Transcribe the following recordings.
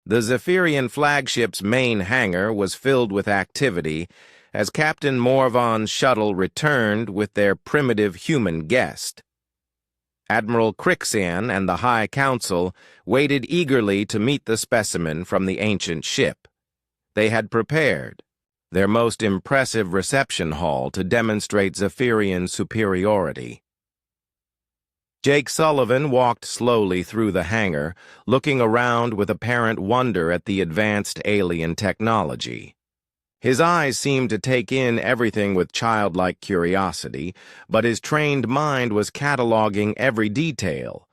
The Zephyrian flagship's main hangar was filled with activity as Captain Morvan's shuttle returned with their primitive human guest. Admiral Crixan and the High Council waited eagerly to meet the specimen from the ancient ship. They had prepared their most impressive reception hall to demonstrate Zephyrian superiority. Jake Sullivan walked slowly through the hangar, looking around with apparent wonder at the advanced alien technology. His eyes seemed to take in everything with childlike curiosity, but his trained mind was cataloging every detail.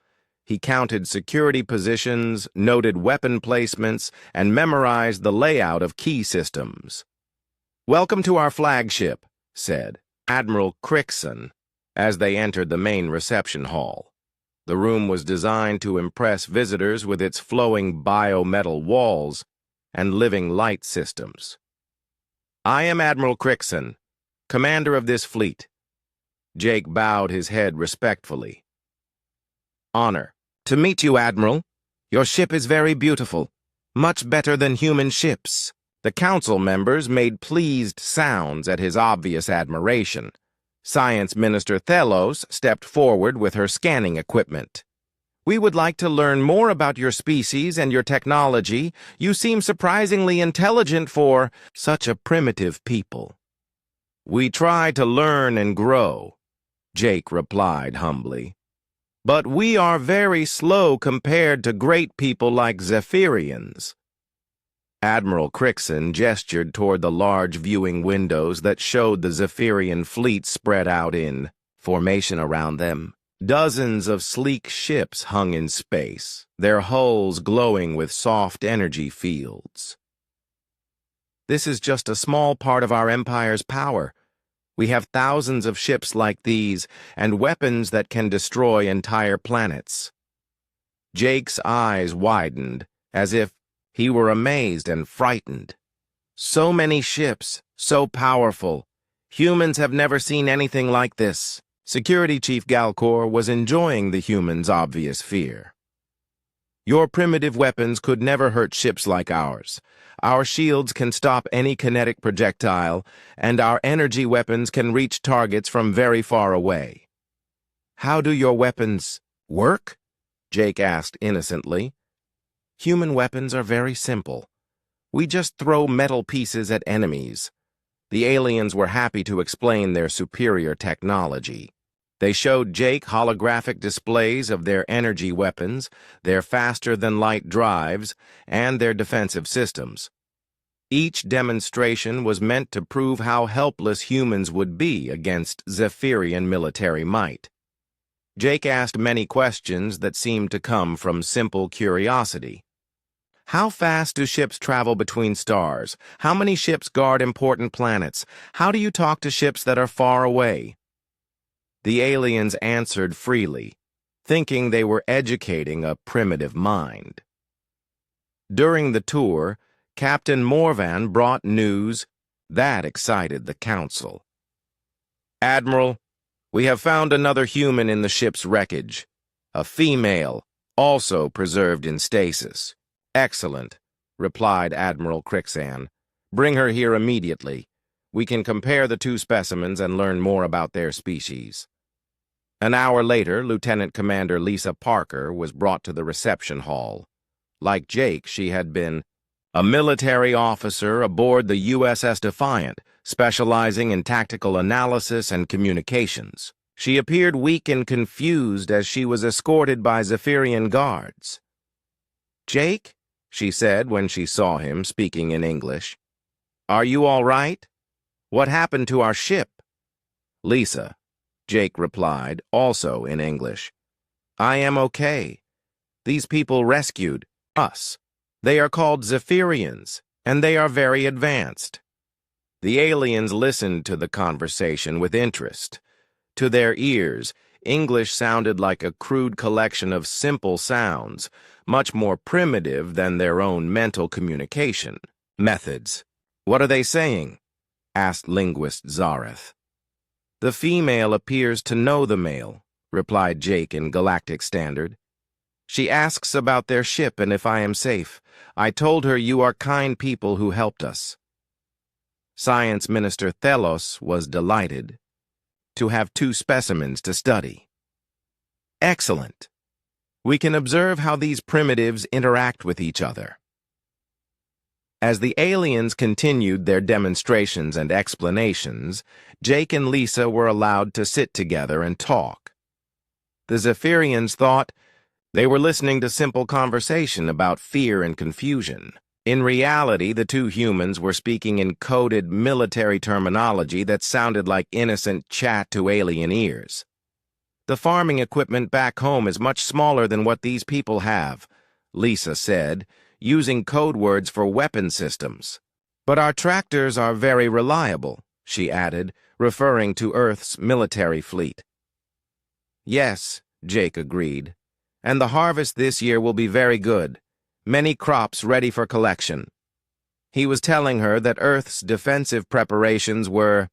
He counted security positions, noted weapon placements, and memorized the layout of key systems. "Welcome to our flagship," said Admiral Crixan, as they entered the main reception hall. The room was designed to impress visitors with its flowing biometal walls and living light systems. "I am Admiral Crixan, commander of this fleet." Jake bowed his head respectfully. "Honor to meet you, Admiral. Your ship is very beautiful, much better than human ships." The council members made pleased sounds at his obvious admiration. Science Minister Thelos stepped forward with her scanning equipment. "We would like to learn more about your species and your technology. You seem surprisingly intelligent for such a primitive people." "We try to learn and grow," Jake replied humbly. "But we are very slow compared to great people like Zephyrians." Admiral Crixan gestured toward the large viewing windows that showed the Zephyrian fleet spread out in formation around them. Dozens of sleek ships hung in space, their hulls glowing with soft energy fields. "This is just a small part of our empire's power. We have thousands of ships like these and weapons that can destroy entire planets." Jake's eyes widened, as if he were amazed and frightened. "So many ships, so powerful. Humans have never seen anything like this." Security Chief Galcor was enjoying the humans' obvious fear. "Your primitive weapons could never hurt ships like ours. Our shields can stop any kinetic projectile, and our energy weapons can reach targets from very far away." "How do your weapons work?" Jake asked innocently. "Human weapons are very simple. We just throw metal pieces at enemies." The aliens were happy to explain their superior technology. They showed Jake holographic displays of their energy weapons, their faster-than-light drives, and their defensive systems. Each demonstration was meant to prove how helpless humans would be against Zephyrian military might. Jake asked many questions that seemed to come from simple curiosity. "How fast do ships travel between stars? How many ships guard important planets? How do you talk to ships that are far away?" The aliens answered freely, thinking they were educating a primitive mind. During the tour, Captain Morvan brought news that excited the council. "Admiral, we have found another human in the ship's wreckage, a female, also preserved in stasis." "Excellent," replied Admiral Crixan. "Bring her here immediately. We can compare the two specimens and learn more about their species." An hour later, Lieutenant Commander Lisa Parker was brought to the reception hall. Like Jake, she had been a military officer aboard the USS Defiant, specializing in tactical analysis and communications. She appeared weak and confused as she was escorted by Zephyrian guards. "Jake?" she said when she saw him speaking in English. "Are you all right? What happened to our ship?" "Lisa," Jake replied, also in English. "I am okay. These people rescued us. They are called Zephyrians, and they are very advanced." The aliens listened to the conversation with interest. To their ears, English sounded like a crude collection of simple sounds, much more primitive than their own mental communication methods. "What are they saying?" asked linguist Zareth. "The female appears to know the male," replied Jake in Galactic Standard. She asks about their ship and if I am safe. I told her you are kind people who helped us. Science Minister Thelos was delighted to have 2 specimens to study. Excellent. We can observe how these primitives interact with each other. As the aliens continued their demonstrations and explanations, Jake and Lisa were allowed to sit together and talk. The Zephyrians thought they were listening to simple conversation about fear and confusion. In reality, the 2 humans were speaking in coded military terminology that sounded like innocent chat to alien ears. The farming equipment back home is much smaller than what these people have, Lisa said, using code words for weapon systems. But our tractors are very reliable, she added, referring to Earth's military fleet. Yes, Jake agreed. And the harvest this year will be very good. Many crops ready for collection. He was telling her that Earth's defensive preparations were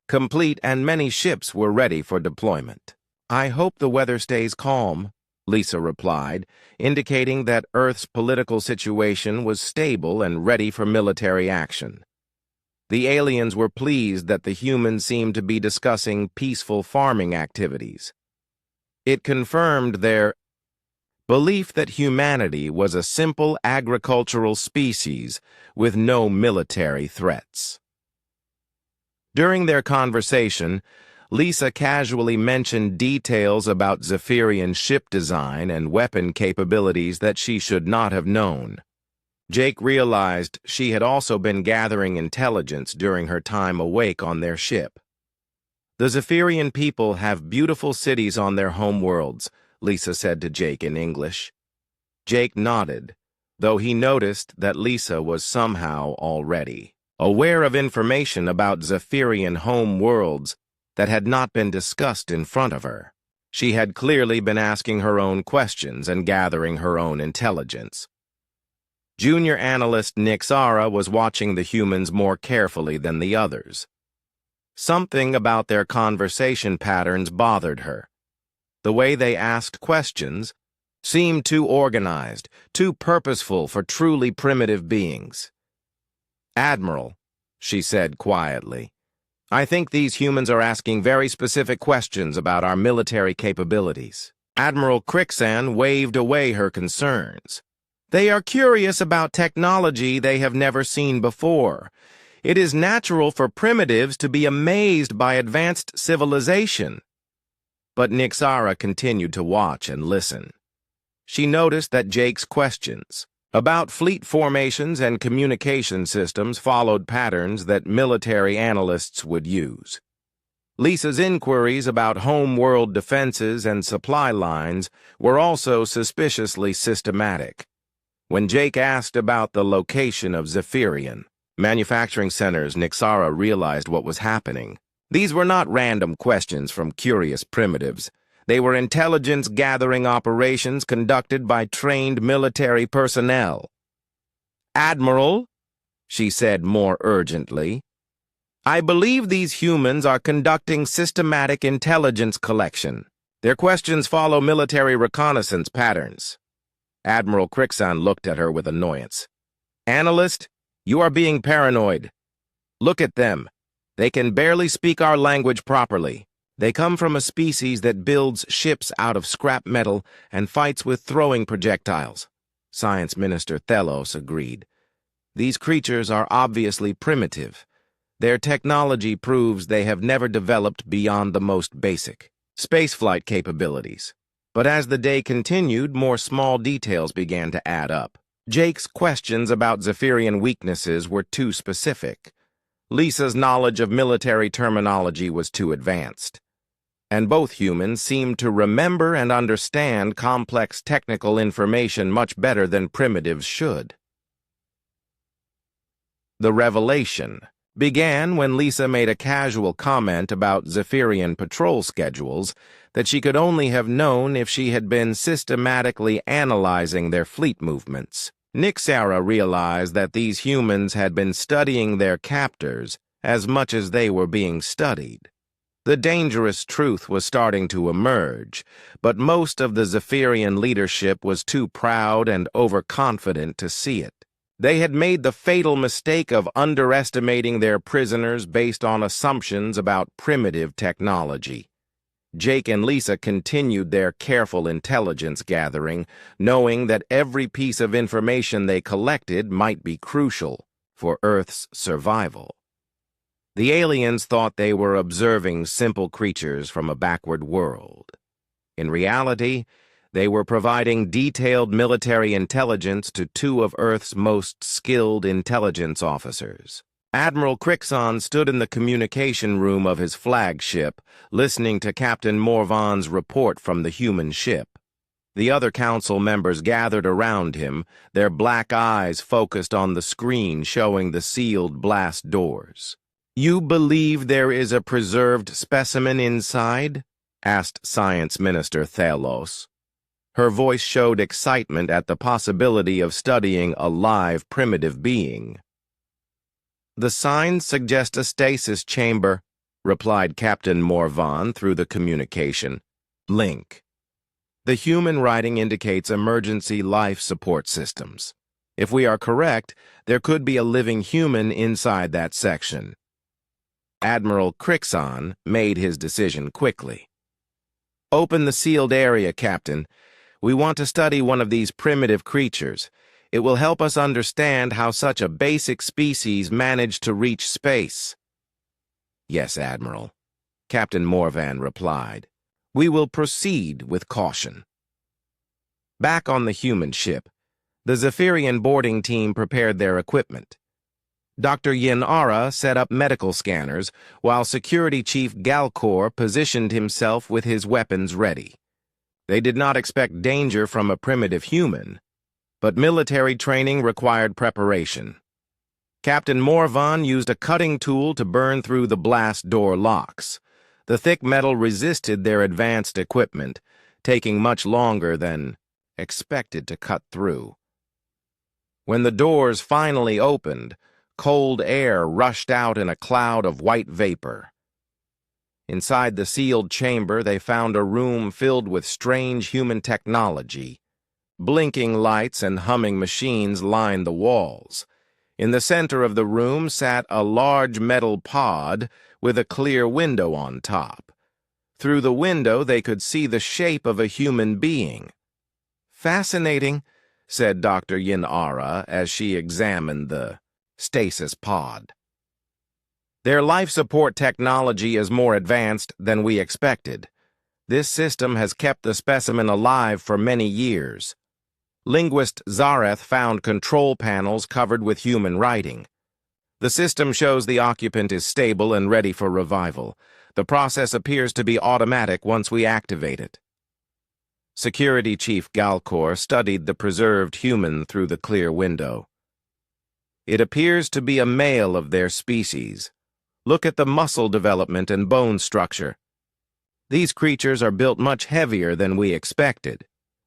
complete and many ships were ready for deployment. I hope the weather stays calm, Lisa replied, indicating that Earth's political situation was stable and ready for military action. The aliens were pleased that the humans seemed to be discussing peaceful farming activities. It confirmed their belief that humanity was a simple agricultural species with no military threats. During their conversation, Lisa casually mentioned details about Zephyrian ship design and weapon capabilities that she should not have known. Jake realized she had also been gathering intelligence during her time awake on their ship. The Zephyrian people have beautiful cities on their home worlds, Lisa said to Jake in English. Jake nodded, though he noticed that Lisa was somehow already aware of information about Zephyrian home worlds that had not been discussed in front of her. She had clearly been asking her own questions and gathering her own intelligence. Junior analyst Nixara was watching the humans more carefully than the others. Something about their conversation patterns bothered her. The way they asked questions seemed too organized, too purposeful for truly primitive beings. Admiral, she said quietly, I think these humans are asking very specific questions about our military capabilities. Admiral Crixan waved away her concerns. They are curious about technology they have never seen before. It is natural for primitives to be amazed by advanced civilization. But Nixara continued to watch and listen. She noticed that Jake's questions about fleet formations and communication systems followed patterns that military analysts would use. Lisa's inquiries about home-world defenses and supply lines were also suspiciously systematic. When Jake asked about the location of Zephyrian manufacturing centers, Nixara realized what was happening. These were not random questions from curious primitives. They were intelligence-gathering operations conducted by trained military personnel. Admiral, she said more urgently, I believe these humans are conducting systematic intelligence collection. Their questions follow military reconnaissance patterns. Admiral Crixan looked at her with annoyance. Analyst, you are being paranoid. Look at them. They can barely speak our language properly. They come from a species that builds ships out of scrap metal and fights with throwing projectiles. Science Minister Thelos agreed. These creatures are obviously primitive. Their technology proves they have never developed beyond the most basic spaceflight capabilities. But as the day continued, more small details began to add up. Jake's questions about Zephyrian weaknesses were too specific. Lisa's knowledge of military terminology was too advanced. And both humans seemed to remember and understand complex technical information much better than primitives should. The revelation began when Lisa made a casual comment about Zephyrian patrol schedules that she could only have known if she had been systematically analyzing their fleet movements. Nixara realized that these humans had been studying their captors as much as they were being studied. The dangerous truth was starting to emerge, but most of the Zephyrian leadership was too proud and overconfident to see it. They had made the fatal mistake of underestimating their prisoners based on assumptions about primitive technology. Jake and Lisa continued their careful intelligence gathering, knowing that every piece of information they collected might be crucial for Earth's survival. The aliens thought they were observing simple creatures from a backward world. In reality, they were providing detailed military intelligence to two of Earth's most skilled intelligence officers. Admiral Crixon stood in the communication room of his flagship, listening to Captain Morvan's report from the human ship. The other council members gathered around him, their black eyes focused on the screen showing the sealed blast doors. "You believe there is a preserved specimen inside?" asked Science Minister Thalos. Her voice showed excitement at the possibility of studying a live primitive being. "The signs suggest a stasis chamber," replied Captain Morvan through the communication. "Link. The human writing indicates emergency life support systems. If we are correct, there could be a living human inside that section." Admiral Crixon made his decision quickly. "Open the sealed area, Captain. We want to study one of these primitive creatures. It will help us understand how such a basic species managed to reach space." "Yes, Admiral," Captain Morvan replied. "We will proceed with caution." Back on the human ship, the Zephyrian boarding team prepared their equipment. Dr. Yin-Ara set up medical scanners, while Security Chief Galcor positioned himself with his weapons ready. They did not expect danger from a primitive human, but military training required preparation. Captain Morvan used a cutting tool to burn through the blast door locks. The thick metal resisted their advanced equipment, taking much longer than expected to cut through. When the doors finally opened, cold air rushed out in a cloud of white vapor. Inside the sealed chamber, they found a room filled with strange human technology. Blinking lights and humming machines lined the walls. In the center of the room sat a large metal pod with a clear window on top. Through the window, they could see the shape of a human being. "Fascinating," said Dr. Yin-Ara as she examined the stasis pod. "Their life support technology is more advanced than we expected. This system has kept the specimen alive for many years." Linguist Zareth found control panels covered with human writing. "The system shows the occupant is stable and ready for revival. The process appears to be automatic once we activate it." Security Chief Galcor studied the preserved human through the clear window. "It appears to be a male of their species. Look at the muscle development and bone structure. These creatures are built much heavier than we expected."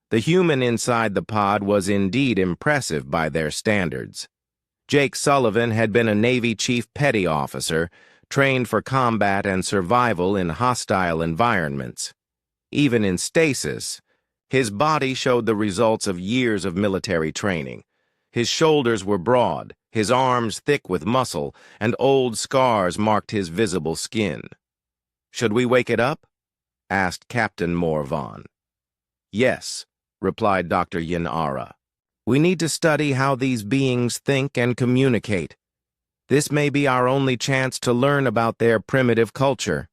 The human inside the pod was indeed impressive by their standards. Jake Sullivan had been a Navy Chief Petty Officer, trained for combat and survival in hostile environments. Even in stasis, his body showed the results of years of military training. His shoulders were broad, his arms thick with muscle, and old scars marked his visible skin. "Should we wake it up?" asked Captain Morvan. "Yes," replied Dr. Yin-Ara. "We need to study how these beings think and communicate. This may be our only chance to learn about their primitive culture."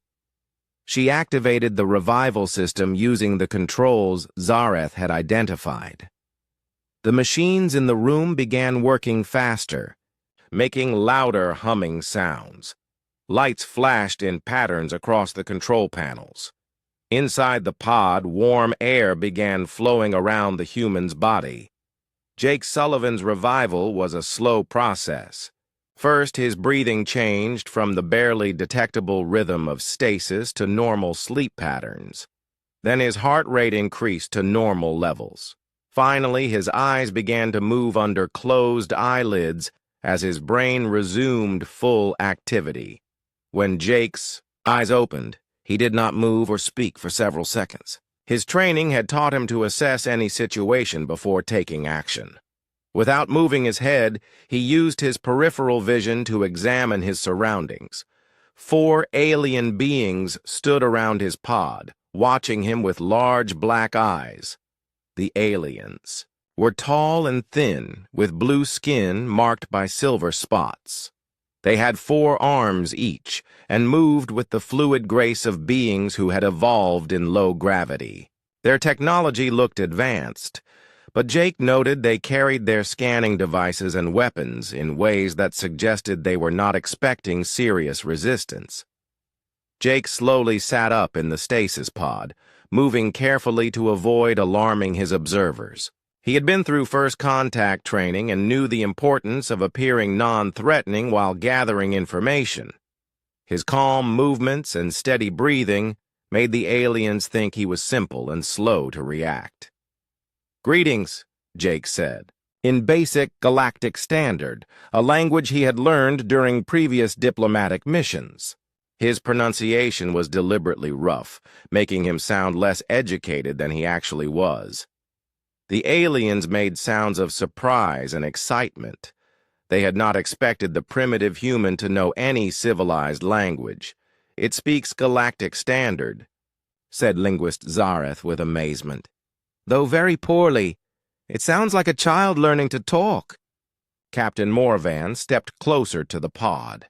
She activated the revival system using the controls Zareth had identified. The machines in the room began working faster, making louder humming sounds. Lights flashed in patterns across the control panels. Inside the pod, warm air began flowing around the human's body. Jake Sullivan's revival was a slow process. First, his breathing changed from the barely detectable rhythm of stasis to normal sleep patterns. Then his heart rate increased to normal levels. Finally, his eyes began to move under closed eyelids as his brain resumed full activity. When Jake's eyes opened, He did not move or speak for several seconds. His training had taught him to assess any situation before taking action. Without moving his head, he used his peripheral vision to examine his surroundings. 4 alien beings stood around his pod, watching him with large black eyes. The aliens were tall and thin, with blue skin marked by silver spots. They had 4 arms each, and moved with the fluid grace of beings who had evolved in low gravity. Their technology looked advanced, but Jake noted they carried their scanning devices and weapons in ways that suggested they were not expecting serious resistance. Jake slowly sat up in the stasis pod, moving carefully to avoid alarming his observers. He had been through first contact training and knew the importance of appearing non-threatening while gathering information. His calm movements and steady breathing made the aliens think he was simple and slow to react. "Greetings," Jake said, in basic Galactic Standard, a language he had learned during previous diplomatic missions. His pronunciation was deliberately rough, making him sound less educated than he actually was. The aliens made sounds of surprise and excitement. They had not expected the primitive human to know any civilized language. "It speaks Galactic Standard," said linguist Zareth with amazement. "Though very poorly. It sounds like a child learning to talk." Captain Morvan stepped closer to the pod.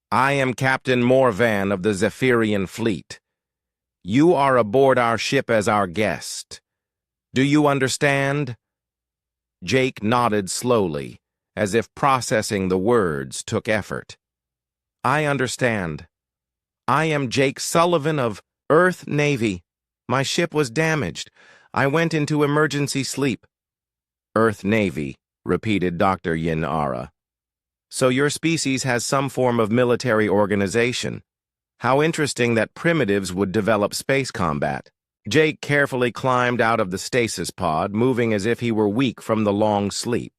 "I am Captain Morvan of the Zephyrian Fleet. You are aboard our ship as our guest. Do you understand?" Jake nodded slowly, as if processing the words took effort. "I understand. I am Jake Sullivan of Earth Navy. My ship was damaged. I went into emergency sleep." "Earth Navy," repeated Dr. Yin Ara. "So your species has some form of military organization. How interesting that primitives would develop space combat." Jake carefully climbed out of the stasis pod, moving as if he were weak from the long sleep.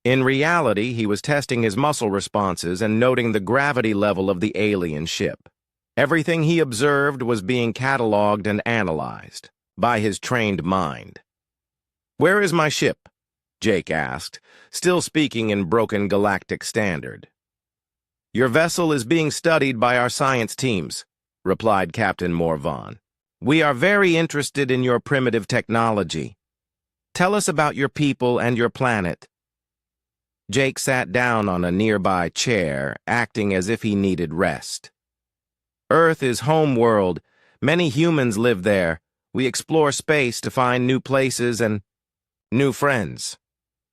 In reality, he was testing his muscle responses and noting the gravity level of the alien ship. Everything he observed was being cataloged and analyzed by his trained mind. "Where is my ship?" Jake asked, still speaking in broken Galactic Standard. "Your vessel is being studied by our science teams," replied Captain Morvan. "We are very interested in your primitive technology. Tell us about your people and your planet." Jake sat down on a nearby chair, acting as if he needed rest. "Earth is home world. Many humans live there. We explore space to find new places and new friends."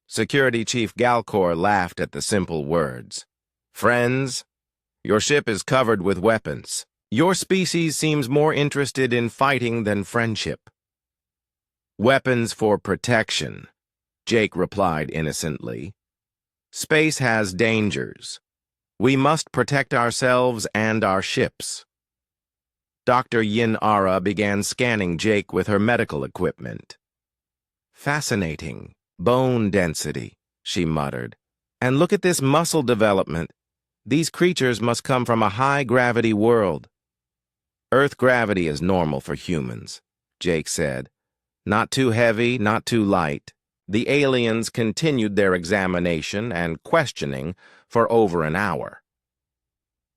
Security Chief Galcor laughed at the simple words. "Friends? Your ship is covered with weapons. Your species seems more interested in fighting than friendship." "Weapons for protection," Jake replied innocently. "Space has dangers. We must protect ourselves and our ships." Dr. Yin Ara began scanning Jake with her medical equipment. "Fascinating. Bone density," she muttered. "And look at this muscle development. These creatures must come from a high-gravity world." "Earth gravity is normal for humans," Jake said. "Not too heavy, not too light." The aliens continued their examination and questioning for over an hour.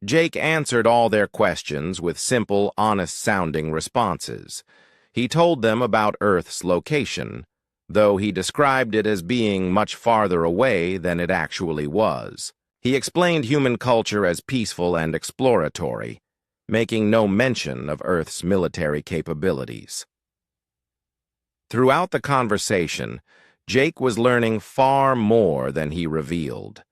Jake answered all their questions with simple, honest-sounding responses. He told them about Earth's location, though he described it as being much farther away than it actually was. He explained human culture as peaceful and exploratory, making no mention of Earth's military capabilities. Throughout the conversation, Jake was learning far more than he revealed.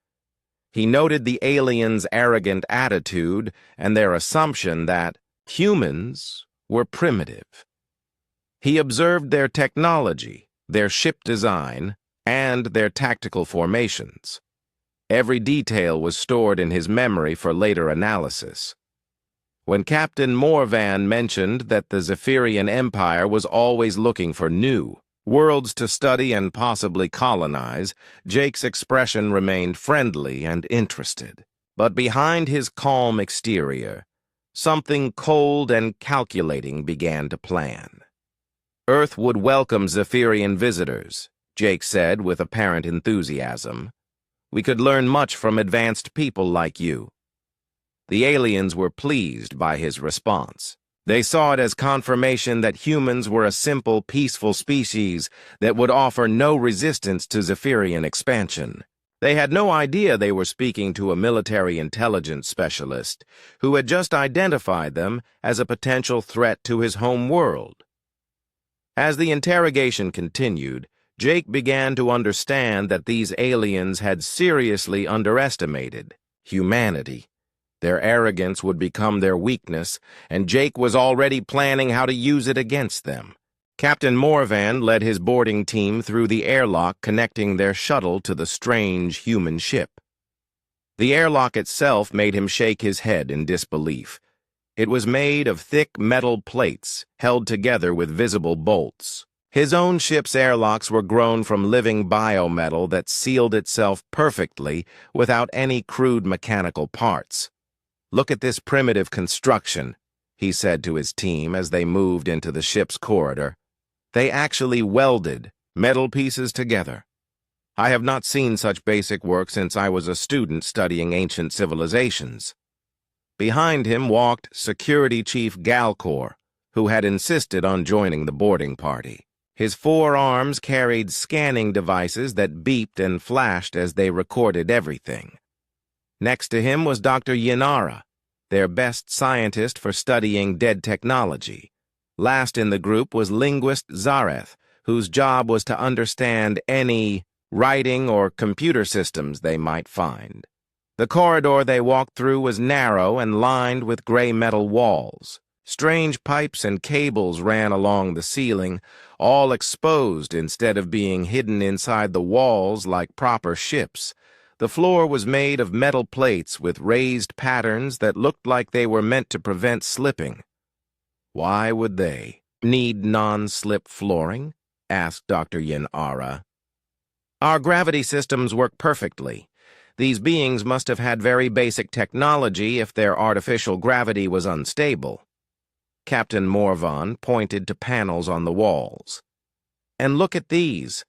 He noted the aliens' arrogant attitude and their assumption that humans were primitive. He observed their technology, their ship design, and their tactical formations. Every detail was stored in his memory for later analysis. When Captain Morvan mentioned that the Zephyrian Empire was always looking for new worlds to study and possibly colonize, Jake's expression remained friendly and interested. But behind his calm exterior, Something cold and calculating began to plan. Earth would welcome Zephyrian visitors, Jake said with apparent enthusiasm. We could learn much from advanced people like you. The aliens were pleased by his response. They saw it as confirmation that humans were a simple, peaceful species that would offer no resistance to Zephyrian expansion. They had no idea they were speaking to a military intelligence specialist who had just identified them as a potential threat to his home world. As the interrogation continued, Jake began to understand that these aliens had seriously underestimated humanity. Their arrogance would become their weakness, and Jake was already planning how to use it against them. Captain Morvan led his boarding team through the airlock connecting their shuttle to the strange human ship. The airlock itself made him shake his head in disbelief. It was made of thick metal plates, held together with visible bolts. His own ship's airlocks were grown from living biometal that sealed itself perfectly without any crude mechanical parts. Look at this primitive construction, he said to his team as they moved into the ship's corridor. They actually welded metal pieces together. I have not seen such basic work since I was a student studying ancient civilizations. Behind him walked Security Chief Galcor, who had insisted on joining the boarding party. His 4 arms carried scanning devices that beeped and flashed as they recorded everything. Next to him was Dr. Yenara, their best scientist for studying dead technology. Last in the group was linguist Zareth, whose job was to understand any writing or computer systems they might find. The corridor they walked through was narrow and lined with gray metal walls. Strange pipes and cables ran along the ceiling, all exposed instead of being hidden inside the walls like proper ships. The floor was made of metal plates with raised patterns that looked like they were meant to prevent slipping. Why would they need non-slip flooring? Asked Dr. Yenara. Our gravity systems work perfectly. These beings must have had very basic technology if their artificial gravity was unstable. Captain Morvan pointed to panels on the walls. And look at these.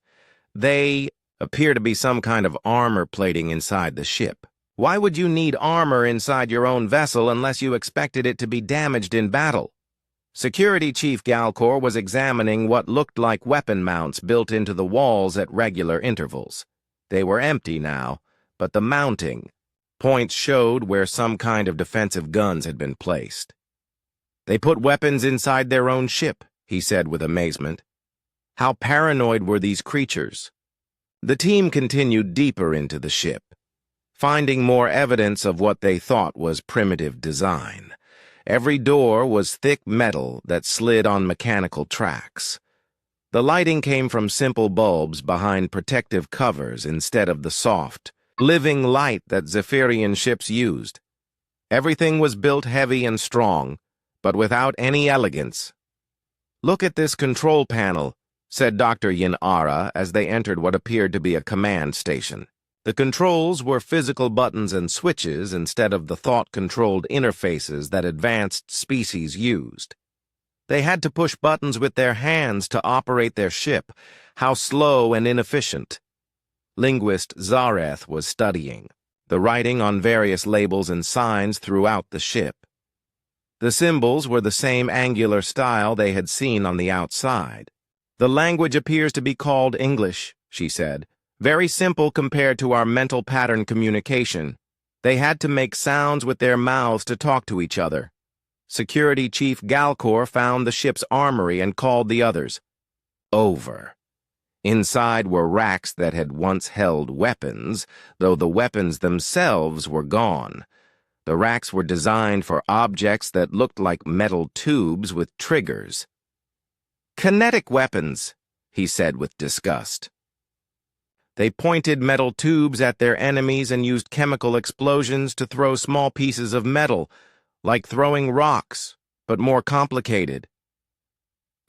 They appear to be some kind of armor plating inside the ship. Why would you need armor inside your own vessel unless you expected it to be damaged in battle? Security Chief Galcor was examining what looked like weapon mounts built into the walls at regular intervals. They were empty now, but the mounting points showed where some kind of defensive guns had been placed. They put weapons inside their own ship, he said with amazement. How paranoid were these creatures? The team continued deeper into the ship, finding more evidence of what they thought was primitive design. Every door was thick metal that slid on mechanical tracks. The lighting came from simple bulbs behind protective covers instead of the soft, living light that Zephyrian ships used. Everything was built heavy and strong, but without any elegance. Look at this control panel, said Dr. Yenara as they entered what appeared to be a command station. The controls were physical buttons and switches instead of the thought-controlled interfaces that advanced species used. They had to push buttons with their hands to operate their ship. How slow and inefficient. Linguist Zareth was studying, the writing on various labels and signs throughout the ship. The symbols were the same angular style they had seen on the outside. The language appears to be called English, she said. Very simple compared to our mental pattern communication. They had to make sounds with their mouths to talk to each other. Security Chief Galcor found the ship's armory and called the others. Over. Inside were racks that had once held weapons, though the weapons themselves were gone. The racks were designed for objects that looked like metal tubes with triggers. Kinetic weapons, he said with disgust. They pointed metal tubes at their enemies and used chemical explosions to throw small pieces of metal, like throwing rocks, but more complicated.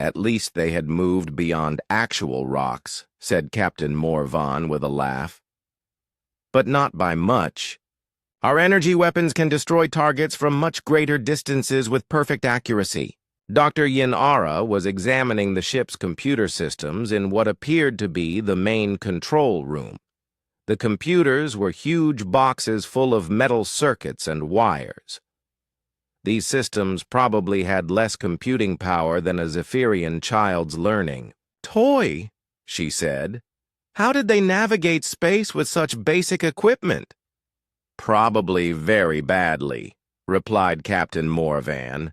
At least they had moved beyond actual rocks, said Captain Morvan with a laugh. But not by much. Our energy weapons can destroy targets from much greater distances with perfect accuracy. Dr. Yin-Ara was examining the ship's computer systems in what appeared to be the main control room. The computers were huge boxes full of metal circuits and wires. These systems probably had less computing power than a Zephyrian child's learning. "Toy," she said. "How did they navigate space with such basic equipment?" "Probably very badly," replied Captain Morvan.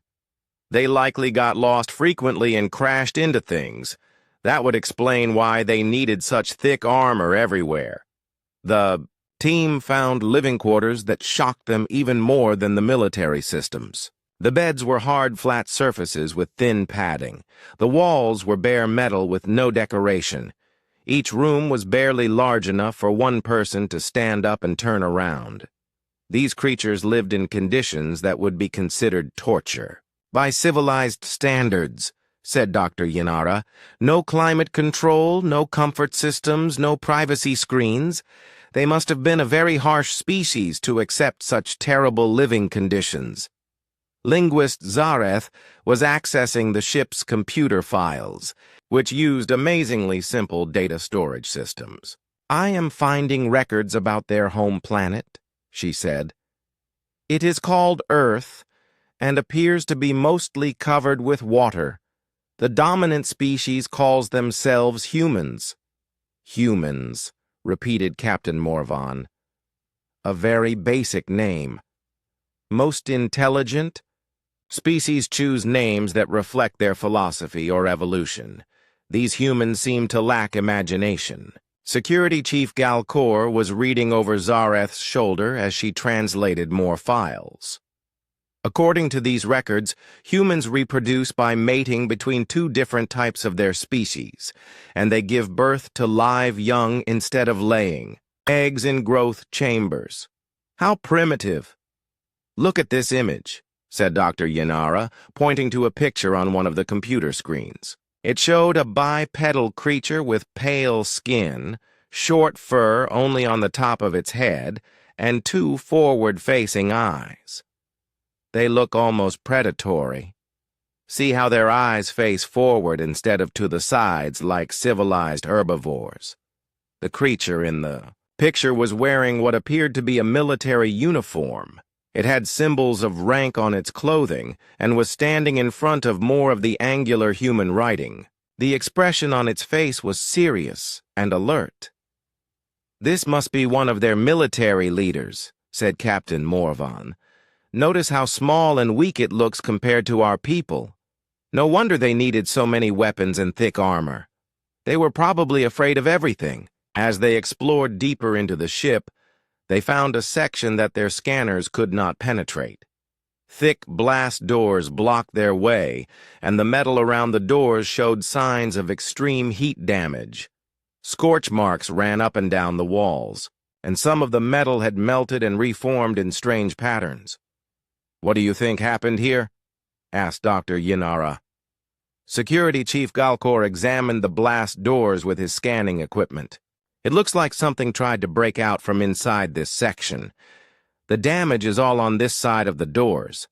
"They likely got lost frequently and crashed into things. That would explain why they needed such thick armor everywhere. The team found living quarters that shocked them even more than the military systems. The beds were hard, flat surfaces with thin padding. The walls were bare metal with no decoration. Each room was barely large enough for one person to stand up and turn around. These creatures lived in conditions that would be considered torture. By civilized standards, said Dr. Yin-Ara. No climate control, no comfort systems, no privacy screens. They must have been a very harsh species to accept such terrible living conditions. Linguist Zareth was accessing the ship's computer files, which used amazingly simple data storage systems. "I am finding records about their home planet," she said. "It is called Earth, and appears to be mostly covered with water. The dominant species calls themselves humans." "Humans," repeated Captain Morvan. "A very basic name. Most intelligent?" "Species choose names that reflect their philosophy or evolution. These humans seem to lack imagination." Security Chief Galcor was reading over Zareth's shoulder as she translated more files. According to these records, humans reproduce by mating between two different types of their species, and they give birth to live young instead of laying, eggs in growth chambers. How primitive. "Look at this image," said Dr. Yin-Ara, pointing to a picture on one of the computer screens. It showed a bipedal creature with pale skin, short fur only on the top of its head, and two forward-facing eyes. They look almost predatory. See how their eyes face forward instead of to the sides like civilized herbivores. The creature in the picture was wearing what appeared to be a military uniform. It had symbols of rank on its clothing and was standing in front of more of the angular human writing. The expression on its face was serious and alert. "This must be one of their military leaders," said Captain Morvan. "Notice how small and weak it looks compared to our people. No wonder they needed so many weapons and thick armor. They were probably afraid of everything." As they explored deeper into the ship, they found a section that their scanners could not penetrate. Thick blast doors blocked their way, and the metal around the doors showed signs of extreme heat damage. Scorch marks ran up and down the walls, and some of the metal had melted and reformed in strange patterns. "What do you think happened here?" asked Dr. Yin-Ara. Security Chief Galcor examined the blast doors with his scanning equipment. "It looks like something tried to break out from inside this section. The damage is all on this side of the doors.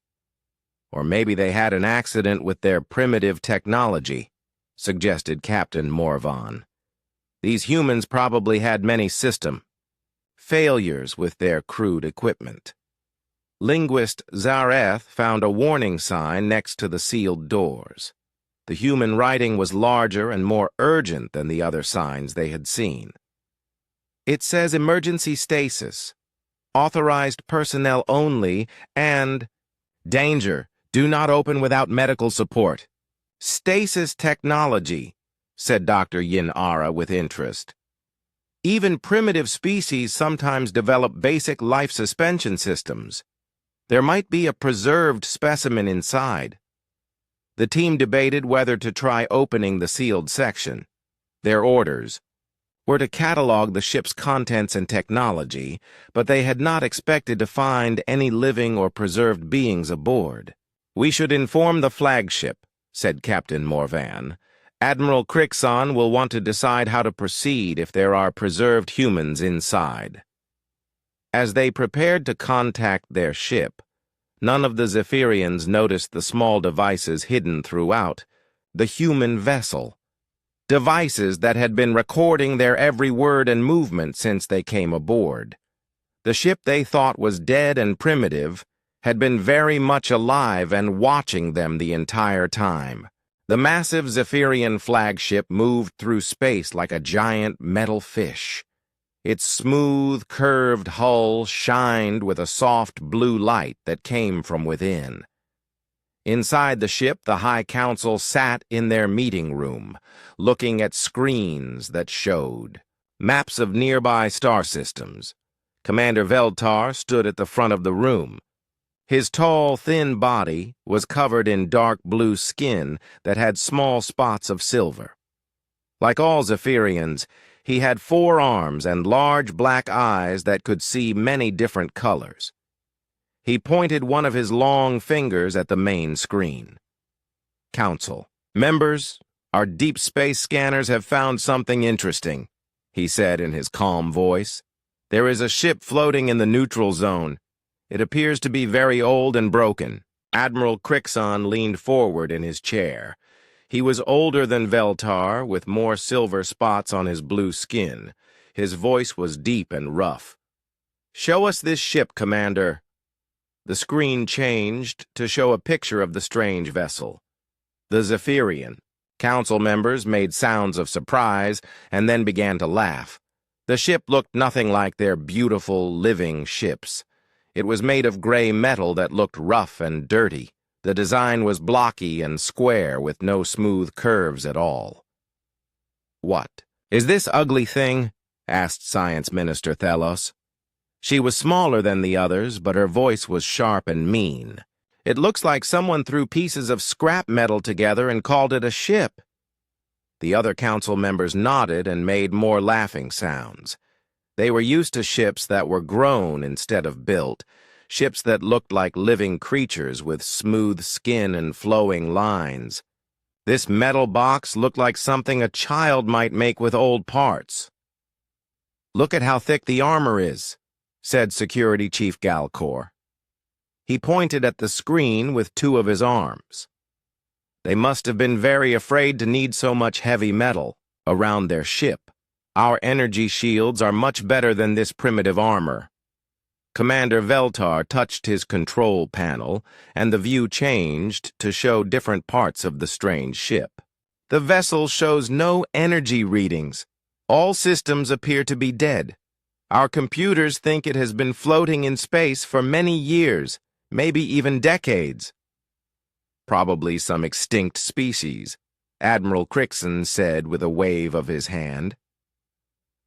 Or maybe they had an accident with their primitive technology," suggested Captain Morvan. "These humans probably had many system failures with their crude equipment." Linguist Zareth found a warning sign next to the sealed doors. The human writing was larger and more urgent than the other signs they had seen. It says emergency stasis, authorized personnel only, and danger, do not open without medical support. "Stasis technology," said Dr. Yin-Ara with interest. "Even primitive species sometimes develop basic life suspension systems. There might be a preserved specimen inside." The team debated whether to try opening the sealed section. Their orders were to catalog the ship's contents and technology, but they had not expected to find any living or preserved beings aboard. "We should inform the flagship," said Captain Morvan. "Admiral Crixon will want to decide how to proceed if there are preserved humans inside." As they prepared to contact their ship, none of the Zephyrians noticed the small devices hidden throughout the human vessel. Devices that had been recording their every word and movement since they came aboard. The ship they thought was dead and primitive had been very much alive and watching them the entire time. The massive Zephyrian flagship moved through space like a giant metal fish. Its smooth, curved hull shined with a soft blue light that came from within. Inside the ship, the High Council sat in their meeting room, looking at screens that showed maps of nearby star systems. Commander Veltar stood at the front of the room. His tall, thin body was covered in dark blue skin that had small spots of silver. Like all Zephyrians, he had 4 arms and large black eyes that could see many different colors. He pointed one of his long fingers at the main screen. Council. Members, our deep space scanners have found something interesting, he said in his calm voice. There is a ship floating in the neutral zone. It appears to be very old and broken. Admiral Crixon leaned forward in his chair. He was older than Veltar, with more silver spots on his blue skin. His voice was deep and rough. Show us this ship, Commander. The screen changed to show a picture of the strange vessel. The Zephyrian. Council members made sounds of surprise and then began to laugh. The ship looked nothing like their beautiful, living ships. It was made of gray metal that looked rough and dirty. The design was blocky and square with no smooth curves at all. What? Is this ugly thing? Asked Science Minister Thelos. She was smaller than the others, but her voice was sharp and mean. It looks like someone threw pieces of scrap metal together and called it a ship. The other council members nodded and made more laughing sounds. They were used to ships that were grown instead of built, ships that looked like living creatures with smooth skin and flowing lines. This metal box looked like something a child might make with old parts. Look at how thick the armor is, said Security Chief Galcor. He pointed at the screen with 2 of his arms. They must have been very afraid to need so much heavy metal around their ship. Our energy shields are much better than this primitive armor. Commander Veltar touched his control panel, and the view changed to show different parts of the strange ship. The vessel shows no energy readings. All systems appear to be dead. Our computers think it has been floating in space for many years, maybe even decades. Probably some extinct species, Admiral Crixon said with a wave of his hand.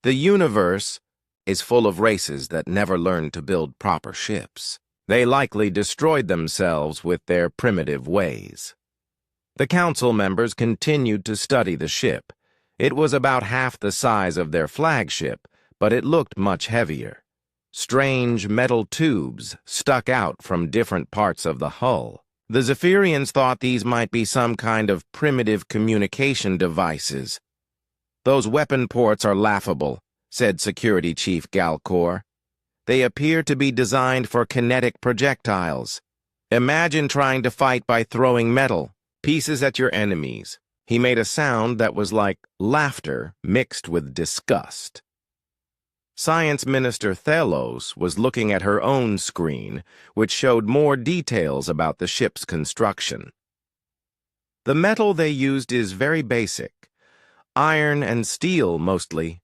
The universe is full of races that never learned to build proper ships. They likely destroyed themselves with their primitive ways. The council members continued to study the ship. It was about half the size of their flagship, but it looked much heavier. Strange metal tubes stuck out from different parts of the hull. The Zephyrians thought these might be some kind of primitive communication devices. Those weapon ports are laughable, said Security Chief Galcor. They appear to be designed for kinetic projectiles. Imagine trying to fight by throwing metal pieces at your enemies. He made a sound that was like laughter mixed with disgust. Science Minister Thelos was looking at her own screen, which showed more details about the ship's construction. The metal they used is very basic. Iron and steel, mostly.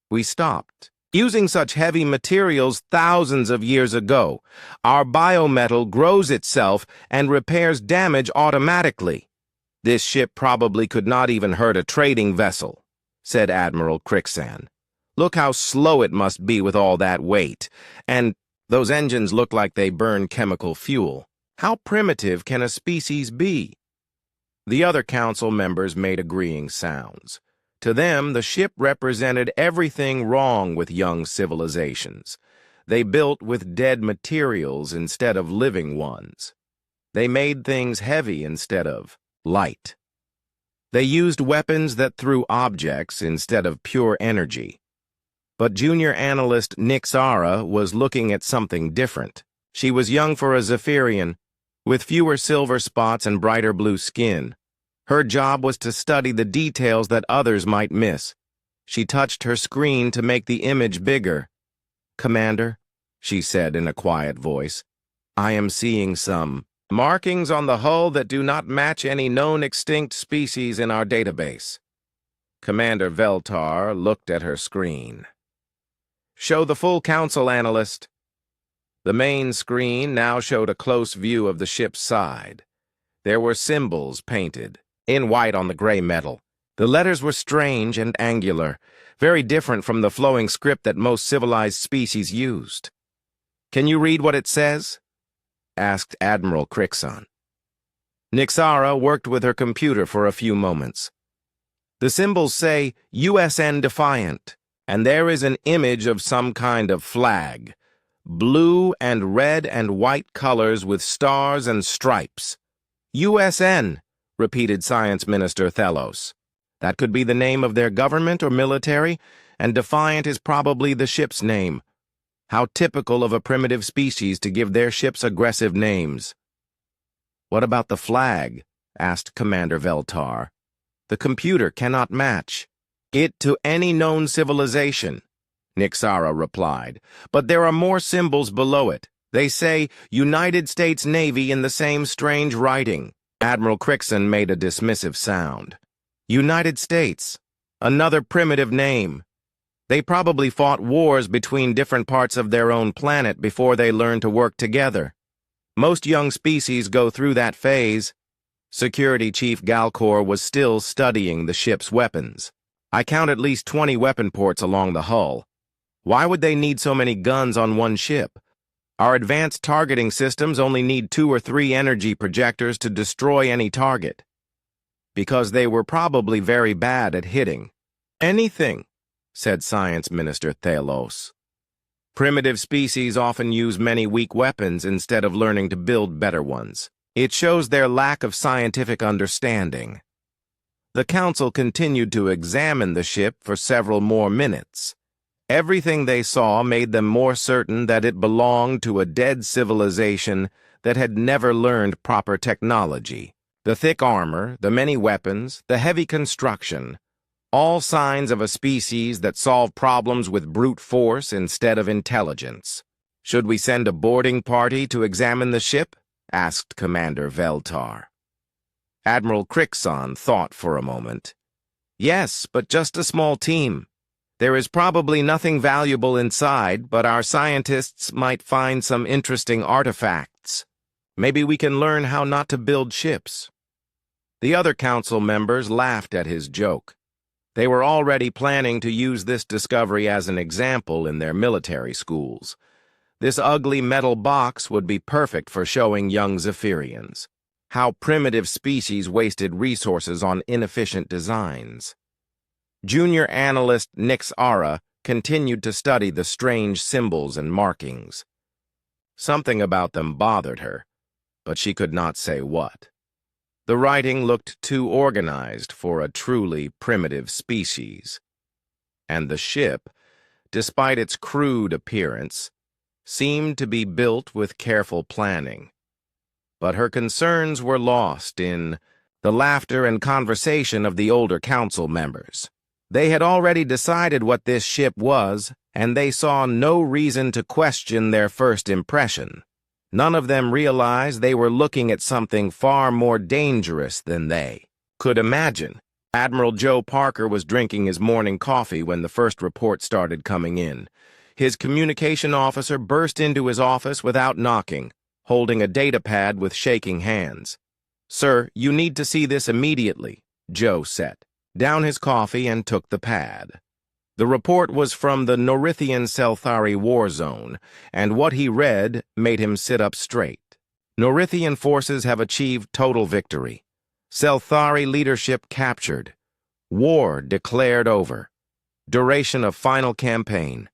We stopped using such heavy materials thousands of years ago. Our biometal grows itself and repairs damage automatically. This ship probably could not even hurt a trading vessel, said Admiral Crixon. Look how slow it must be with all that weight. And those engines look like they burn chemical fuel. How primitive can a species be? The other council members made agreeing sounds. To them, the ship represented everything wrong with young civilizations. They built with dead materials instead of living ones. They made things heavy instead of light. They used weapons that threw objects instead of pure energy. But junior analyst Nixara was looking at something different. She was young for a Zephyrian, with fewer silver spots and brighter blue skin. Her job was to study the details that others might miss. She touched her screen to make the image bigger. "Commander," she said in a quiet voice, "I am seeing some markings on the hull that do not match any known extinct species in our database." Commander Veltar looked at her screen. "Show the full council, analyst." The main screen now showed a close view of the ship's side. There were symbols painted in white on the gray metal. The letters were strange and angular, very different from the flowing script that most civilized species used. "Can you read what it says?" asked Admiral Crixon. Nixara worked with her computer for a few moments. "The symbols say USN Defiant, and there is an image of some kind of flag. Blue and red and white colors with stars and stripes." "USN," repeated Science Minister Thelos. "That could be the name of their government or military, and Defiant is probably the ship's name. How typical of a primitive species to give their ships aggressive names." "What about the flag?" asked Commander Veltar. "The computer cannot match it to any known civilization," Nixara replied. "But there are more symbols below it. They say United States Navy in the same strange writing." Admiral Crixon made a dismissive sound. "United States. Another primitive name. They probably fought wars between different parts of their own planet before they learned to work together. Most young species go through that phase." Security Chief Galcor was still studying the ship's weapons. "I count at least 20 weapon ports along the hull. Why would they need so many guns on one ship? Our advanced targeting systems only need 2 or 3 energy projectors to destroy any target." "Because they were probably very bad at hitting anything," said Science Minister Thelos. "Primitive species often use many weak weapons instead of learning to build better ones. It shows their lack of scientific understanding." The council continued to examine the ship for several more minutes. Everything they saw made them more certain that it belonged to a dead civilization that had never learned proper technology. The thick armor, the many weapons, the heavy construction, all signs of a species that solved problems with brute force instead of intelligence. "Should we send a boarding party to examine the ship?" asked Commander Veltar. Admiral Crixon thought for a moment. "Yes, but just a small team. There is probably nothing valuable inside, but our scientists might find some interesting artifacts. Maybe we can learn how not to build ships." The other council members laughed at his joke. They were already planning to use this discovery as an example in their military schools. This ugly metal box would be perfect for showing young Zephyrians how primitive species wasted resources on inefficient designs. Junior analyst Nixara continued to study the strange symbols and markings. Something about them bothered her, but she could not say what. The writing looked too organized for a truly primitive species. And the ship, despite its crude appearance, seemed to be built with careful planning. But her concerns were lost in the laughter and conversation of the older council members. They had already decided what this ship was, and they saw no reason to question their first impression. None of them realized they were looking at something far more dangerous than they could imagine. Admiral Joe Parker was drinking his morning coffee when the first report started coming in. His communication officer burst into his office without knocking, holding a datapad with shaking hands. "Sir, you need to see this immediately," Joe said. Down his coffee and took the pad. The report was from the Norithian Selthari war zone, and what he read made him sit up straight. "Norithian forces have achieved total victory. Selthari leadership captured. War declared over. Duration of final campaign,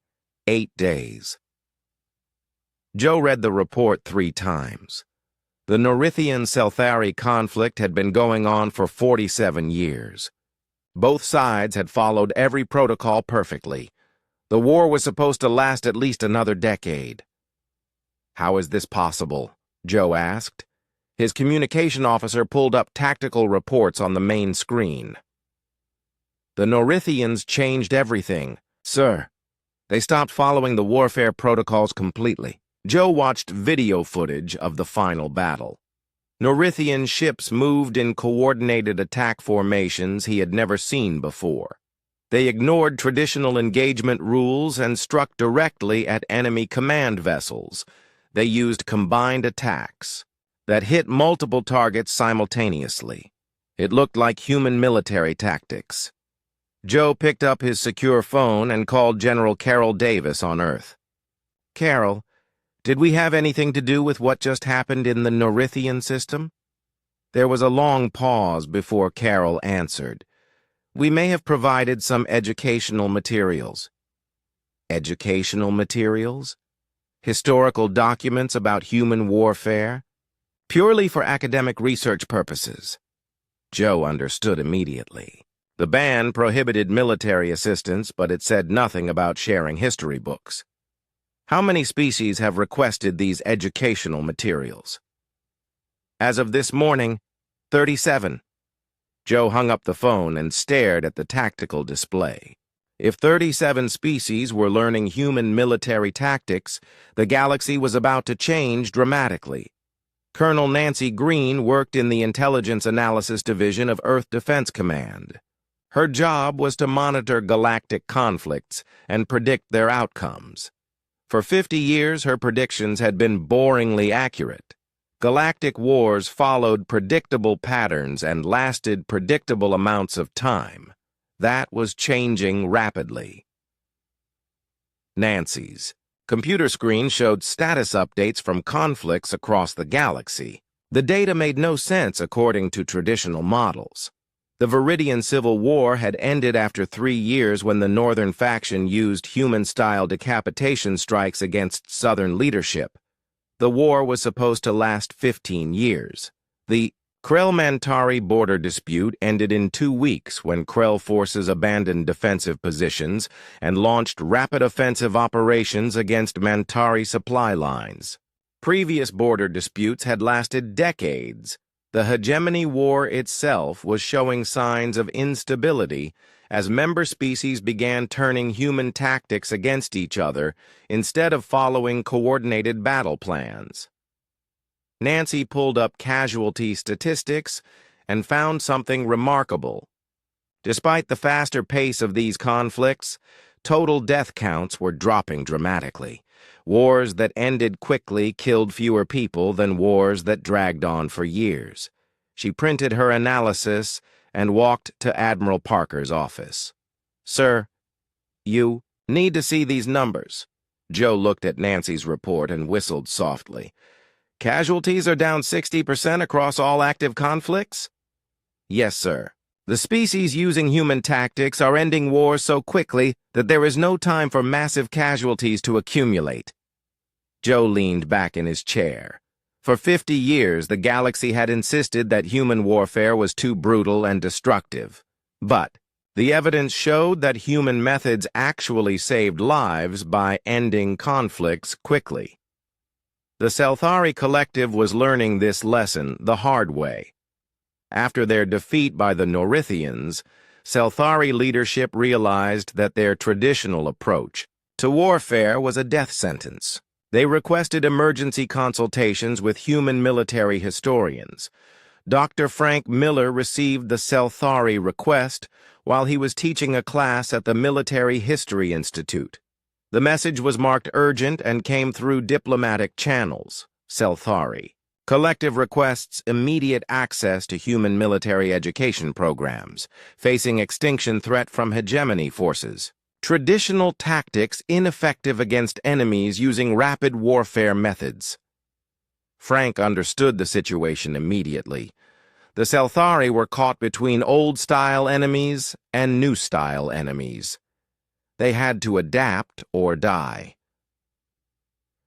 8 days. Joe read the report 3 times. The Norithian-Selthari conflict had been going on for 47 years. Both sides had followed every protocol perfectly. The war was supposed to last at least another decade. How is this possible? Joe asked. His communication officer pulled up tactical reports on the main screen. The Norithians changed everything, sir. They stopped following the warfare protocols completely. Joe watched video footage of the final battle. Norithian ships moved in coordinated attack formations he had never seen before. They ignored traditional engagement rules and struck directly at enemy command vessels. They used combined attacks that hit multiple targets simultaneously. It looked like human military tactics. Joe picked up his secure phone and called General Carol Davis on Earth. Carol, did we have anything to do with what just happened in the Norithian system? There was a long pause before Carol answered. We may have provided some educational materials. Educational materials? Historical documents about human warfare? Purely for academic research purposes. Joe understood immediately. The ban prohibited military assistance, but it said nothing about sharing history books. How many species have requested these educational materials? As of this morning, 37. Joe hung up the phone and stared at the tactical display. If 37 species were learning human military tactics, the galaxy was about to change dramatically. Colonel Nancy Green worked in the Intelligence Analysis Division of Earth Defense Command. Her job was to monitor galactic conflicts and predict their outcomes. For 50 years, her predictions had been boringly accurate. Galactic wars followed predictable patterns and lasted predictable amounts of time. That was changing rapidly. Nancy's computer screen showed status updates from conflicts across the galaxy. The data made no sense according to traditional models. The Viridian Civil War had ended after 3 years when the Northern faction used human-style decapitation strikes against Southern leadership. The war was supposed to last 15 years. The Krell-Mantari border dispute ended in 2 weeks when Krell forces abandoned defensive positions and launched rapid offensive operations against Mantari supply lines. Previous border disputes had lasted decades. The Hegemony War itself was showing signs of instability as member species began turning human tactics against each other instead of following coordinated battle plans. Nancy pulled up casualty statistics and found something remarkable. Despite the faster pace of these conflicts, total death counts were dropping dramatically. Wars that ended quickly killed fewer people than wars that dragged on for years. She printed her analysis and walked to Admiral Parker's office. Sir, you need to see these numbers. Joe looked at Nancy's report and whistled softly. Casualties are down 60% across all active conflicts? Yes, sir. The species using human tactics are ending wars so quickly that there is no time for massive casualties to accumulate. Joe leaned back in his chair. For 50 years, the galaxy had insisted that human warfare was too brutal and destructive. But the evidence showed that human methods actually saved lives by ending conflicts quickly. The Selthari Collective was learning this lesson the hard way. After their defeat by the Norithians, Selthari leadership realized that their traditional approach to warfare was a death sentence. They requested emergency consultations with human military historians. Dr. Frank Miller received the Selthari request while he was teaching a class at the Military History Institute. The message was marked urgent and came through diplomatic channels. Selthari Collective requests immediate access to human military education programs, facing extinction threat from hegemony forces. Traditional tactics ineffective against enemies using rapid warfare methods. Frank understood the situation immediately. The Selthari were caught between old-style enemies and new-style enemies. They had to adapt or die.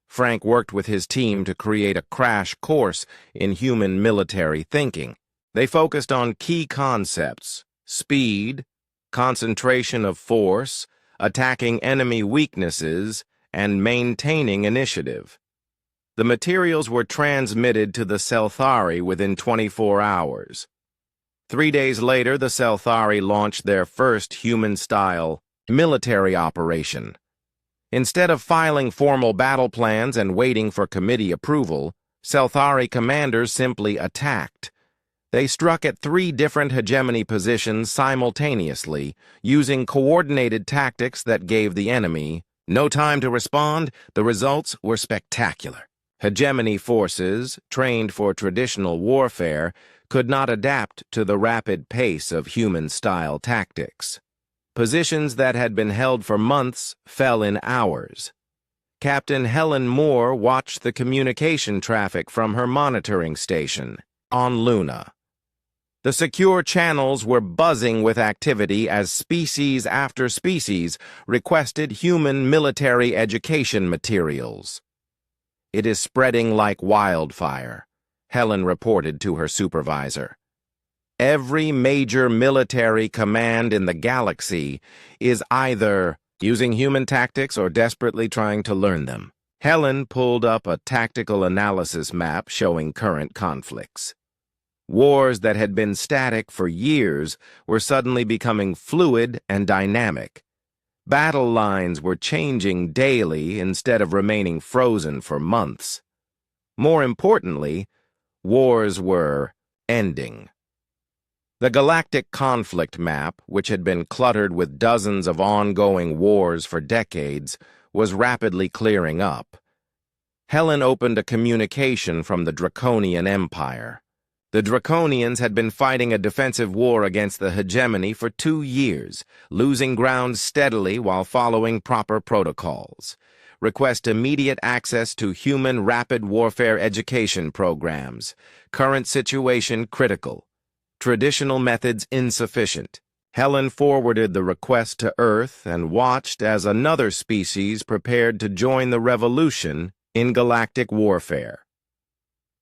Frank worked with his team to create a crash course in human military thinking. They focused on key concepts: speed, concentration of force, attacking enemy weaknesses, and maintaining initiative. The materials were transmitted to the Selthari within 24 hours. 3 days later, the Selthari launched their first human-style military operation. Instead of filing formal battle plans and waiting for committee approval, Selthari commanders simply attacked. They struck at 3 different hegemony positions simultaneously, using coordinated tactics that gave the enemy no time to respond. The results were spectacular. Hegemony forces, trained for traditional warfare, could not adapt to the rapid pace of human-style tactics. Positions that had been held for months fell in hours. Captain Helen Moore watched the communication traffic from her monitoring station on Luna. The secure channels were buzzing with activity as species after species requested human military education materials. "It is spreading like wildfire," Helen reported to her supervisor. "Every major military command in the galaxy is either using human tactics or desperately trying to learn them." Helen pulled up a tactical analysis map showing current conflicts. Wars that had been static for years were suddenly becoming fluid and dynamic. Battle lines were changing daily instead of remaining frozen for months. More importantly, wars were ending. The galactic conflict map, which had been cluttered with dozens of ongoing wars for decades, was rapidly clearing up. Helen opened a communication from the Draconian Empire. The Draconians had been fighting a defensive war against the hegemony for 2 years, losing ground steadily while following proper protocols. Request immediate access to human rapid warfare education programs. Current situation critical. Traditional methods insufficient. Helen forwarded the request to Earth and watched as another species prepared to join the revolution in galactic warfare.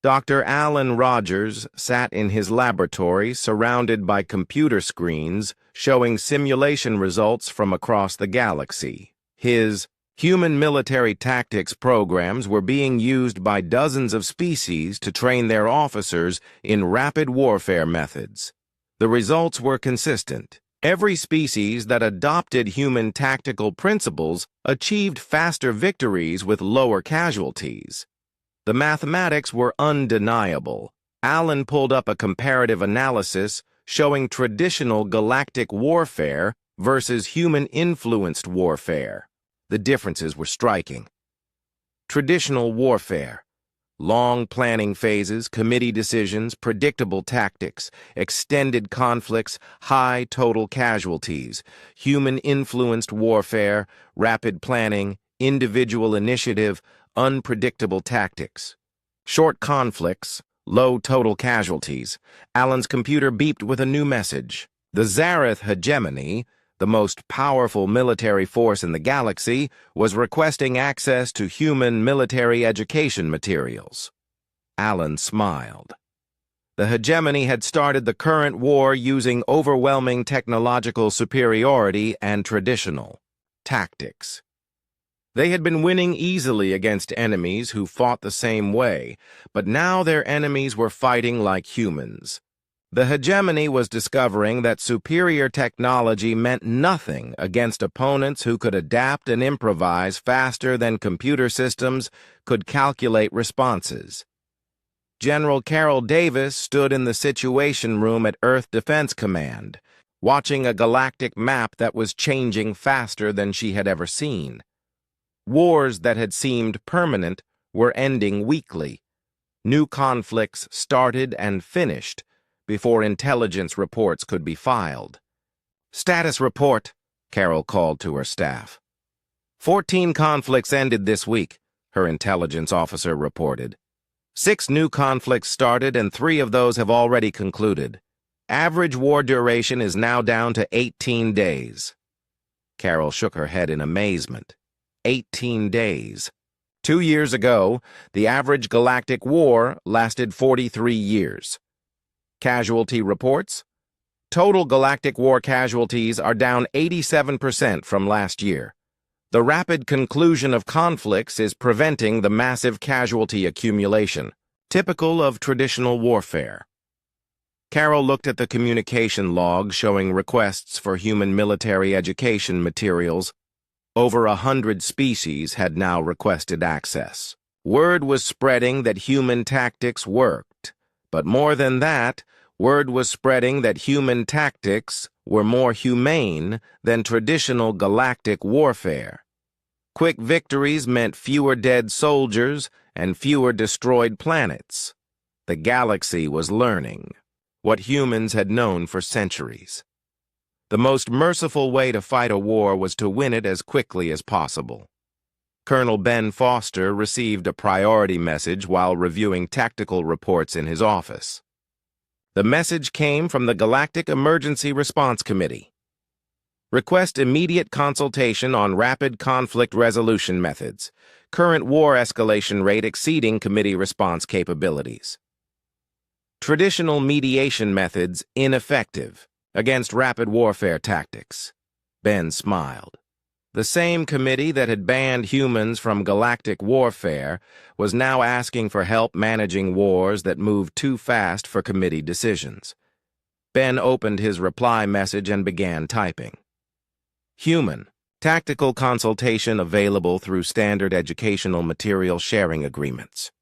Dr. Alan Rogers sat in his laboratory surrounded by computer screens showing simulation results from across the galaxy. His human military tactics programs were being used by dozens of species to train their officers in rapid warfare methods. The results were consistent. Every species that adopted human tactical principles achieved faster victories with lower casualties. The mathematics were undeniable. Alan pulled up a comparative analysis showing traditional galactic warfare versus human-influenced warfare. The differences were striking. Traditional warfare. Long planning phases, committee decisions, predictable tactics, extended conflicts, high total casualties. Human-influenced warfare, rapid planning, individual initiative, unpredictable tactics. Short conflicts, low total casualties. Alan's computer beeped with a new message. The Zareth hegemony, the most powerful military force in the galaxy, was requesting access to human military education materials. Alan smiled. The hegemony had started the current war using overwhelming technological superiority and traditional tactics. They had been winning easily against enemies who fought the same way, but now their enemies were fighting like humans. The hegemony was discovering that superior technology meant nothing against opponents who could adapt and improvise faster than computer systems could calculate responses. General Carol Davis stood in the Situation Room at Earth Defense Command, watching a galactic map that was changing faster than she had ever seen. Wars that had seemed permanent were ending weekly. New conflicts started and finished before intelligence reports could be filed. "Status report," Carol called to her staff. 14 conflicts ended this week, her intelligence officer reported. 6 new conflicts started and 3 of those have already concluded. Average war duration is now down to 18 days. Carol shook her head in amazement. 18 days. 2 years ago, the average galactic war lasted 43 years. Casualty reports? Total Galactic War casualties are down 87% from last year. The rapid conclusion of conflicts is preventing the massive casualty accumulation, typical of traditional warfare. Carol looked at the communication log showing requests for human military education materials. Over 100 species had now requested access. Word was spreading that human tactics worked, but more than that, word was spreading that human tactics were more humane than traditional galactic warfare. Quick victories meant fewer dead soldiers and fewer destroyed planets. The galaxy was learning what humans had known for centuries. The most merciful way to fight a war was to win it as quickly as possible. Colonel Ben Foster received a priority message while reviewing tactical reports in his office. The message came from the Galactic Emergency Response Committee. Request immediate consultation on rapid conflict resolution methods. Current war escalation rate exceeding committee response capabilities. Traditional mediation methods ineffective against rapid warfare tactics. Ben smiled. The same committee that had banned humans from galactic warfare was now asking for help managing wars that moved too fast for committee decisions. Ben opened his reply message and began typing. Human, tactical consultation available through standard educational material sharing agreements.